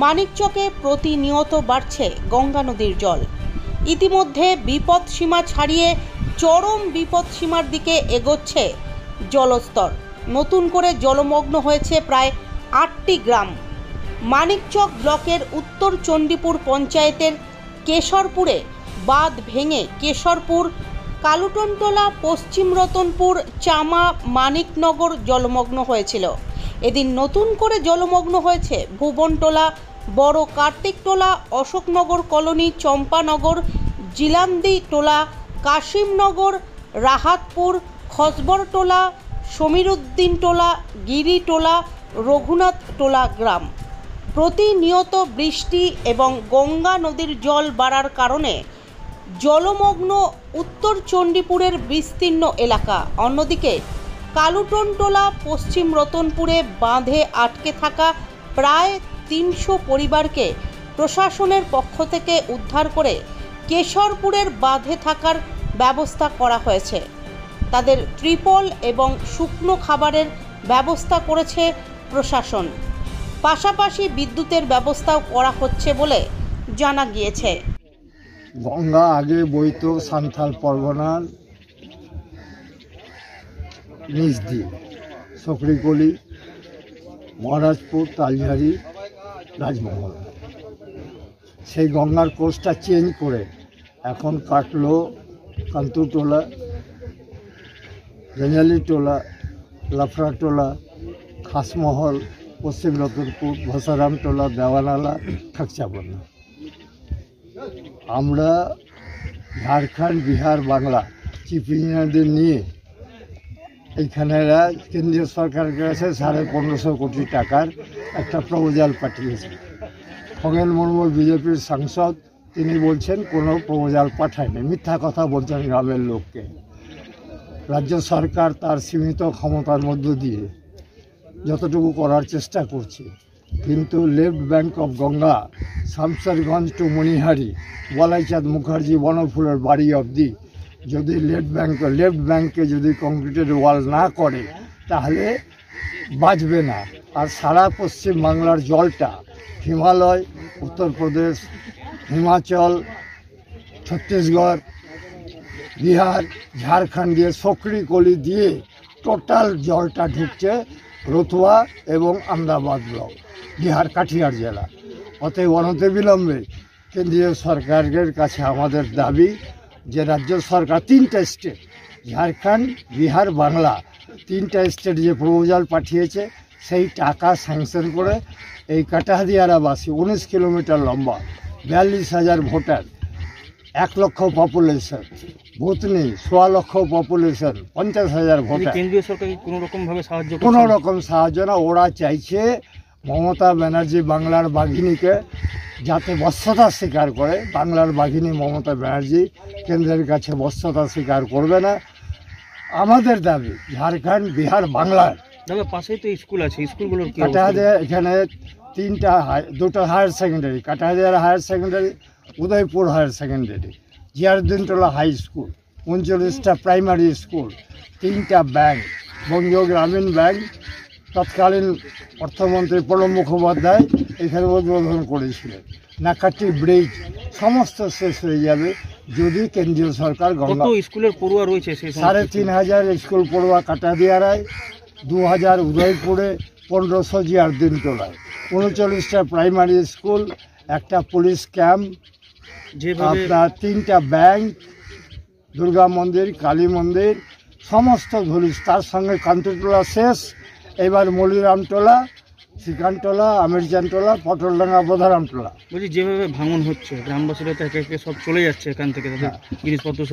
মানিকচকে প্রতিনিয়ত বাড়ছে গঙ্গা নদীর জল। ইতিমধ্যে বিপদসীমা ছাড়িয়ে চরম বিপদসীমার দিকে এগোচ্ছে জলস্তর। নতুন করে জলমগ্ন হয়েছে প্রায় 8টি গ্রাম। মানিকচক ব্লকের উত্তর চণ্ডীপুর পঞ্চায়েতের কেশরপুরে বাঁধ ভেঙে কেশরপুর, কালুটনটোলা, পশ্চিম রতনপুর, চামা, মানিকনগর জলমগ্ন হয়েছিল। এদিন নতুন করে জলমগ্ন হয়েছে ভুবনটোলা, বড় কার্তিকটোলা, অশোকনগর কলোনি, চম্পানগর, জিলান্দি টোলা, কাশিমনগর, রাহাতপুর, খসবরটোলা, সমীরউদ্দিনটোলা, গিরিটোলা, রঘুনাথটোলা গ্রাম। প্রতিনিয়ত বৃষ্টি এবং গঙ্গা নদীর জল বাড়ার কারণে জলমগ্ন উত্তর চণ্ডীপুরের বিস্তীর্ণ এলাকা। অন্যদিকে কালুটনটোলা, পশ্চিম রতনপুরে বাঁধে আটকে থাকা প্রায় 300 পরিবারকে প্রশাসনের পক্ষ থেকে উদ্ধার করে কেশরপুরের বাঁধে থাকার ব্যবস্থা করা হয়েছে। তাদের ত্রিপল এবং শুকনো খাবারের ব্যবস্থা করেছে প্রশাসন। পাশাপাশি বিদ্যুতের ব্যবস্থাও করা হচ্ছে বলে জানা গিয়েছে। গঙ্গা আগে বইতো সান্থাল পরগনার নিচ দিয়ে সকরিকলি, মহারাজপুর, তালঝাড়ি, রাজমহল। সেই গঙ্গার কোর্সটা চেঞ্জ করে এখন কাটলো কান্তুটোলা, রেঞ্জালিটোলা, লাফড়াটোলা, খাসমহল, পশ্চিম রতনপুর, ভসারামটোলা, দেওয়ানালা, খাকচাবন্যা। আমরা ঝাড়খণ্ড, বিহার, বাংলা চিফ ইঞ্জিনিয়ারদের নিয়ে এইখানে কেন্দ্রীয় সরকারের কাছে 1550 কোটি টাকার একটা প্রপোজাল পাঠিয়েছে। খগেন মুর্মু বিজেপির সাংসদ, তিনি বলছেন কোনো প্রপোজাল পাঠায়নি, মিথ্যা কথা বলছেন গ্রামের লোককে। রাজ্য সরকার তার সীমিত ক্ষমতার মধ্য দিয়ে যতটুকু করার চেষ্টা করছে, কিন্তু left bank of Ganga, Shamsherganj to Manihari, Balaichand Mukherjee বনফুলের বাড়ি অবধি যদি লেফট ব্যাঙ্কে যদি কংক্রিটের ওয়াল না করে তাহলে বাঁচবে না। আর সারা পশ্চিম বাংলার জলটা হিমালয়, উত্তরপ্রদেশ, হিমাচল, ছত্তিশগড়, বিহার, ঝাড়খণ্ড দিয়ে সকরিকলি দিয়ে টোটাল জলটা ঢুকছে রতুয়া এবং আমদাবাদ ব্লক, বিহার কাঠিয়ার জেলা। অতএব অনতিবিলম্বে কেন্দ্রীয় সরকারের কাছে আমাদের দাবি যে রাজ্য সরকার 3টা স্টেট, ঝাড়খণ্ড, বিহার, বাংলা, 3টা স্টেট যে প্রপোজাল পাঠিয়েছে সেই টাকা স্যাংশন করে এই কাটাহাদিয়ারাবাসী 19 কিলোমিটার লম্বা, 42,000 ভোটার, 1 লক্ষ পপুলেশন, ভূতনি 1.25 লক্ষ পপুলেশন, 50,000 ভোটার। কেন্দ্রীয় সরকার কোনো রকম সাহায্য না। ওরা চাইছে মমতা ব্যানার্জি বাংলার বাঘিনীকে যাতে বশ্যতা স্বীকার করে। বাংলার বাঘিনী মমতা ব্যানার্জি কেন্দ্রের কাছে বশ্যতা স্বীকার করবে না। আমাদের দাবি ঝাড়খণ্ড, বিহার, বাংলার পাশেই তো স্কুল আছে, স্কুলগুলোর কাটাহাদিয়া, এখানে 2টা হায়ার সেকেন্ডারি, কাটাহাদিয়ার higher secondary, Udaypur higher secondary, Ziaruddintola high school, 39টা প্রাইমারি স্কুল, 3টা ব্যাংক, বঙ্গীয় গ্রামীণ ব্যাংক তৎকালীন অর্থমন্ত্রী প্রণব মুখোপাধ্যায় এখানে উদ্বোধন করেছিলেন। নাকাটি ব্রিজ সমস্ত শেষ হয়ে যাবে যদি কেন্দ্রীয় সরকার গঙ্গা। স্কুলের পড়ুয়া রয়েছে 3,500 স্কুল পড়ুয়া কাটাদিয়ারায়, 2000 উদয়পুরে, 1500 জিয়ারুদ্দিনটোলায়, 39টা প্রাইমারি স্কুল, একটা পুলিশ ক্যাম্প, আপনার 3টা ব্যাংক, দুর্গা মন্দির, কালী মন্দির সমস্ত ধরিস, তার সঙ্গে কান্তিটোলা শেষ। এবার মলিরামটোলা, শ্রীকান্তটোলা, আমিরজানটোলা, পটলডাঙ্গা, বোধারামটোলা। বলছি যেভাবে ভাঙন হচ্ছে গ্রামবাসীরা তো একে একে সব চলে যাচ্ছে এখান থেকে, তাদের জিনিসপত্র সব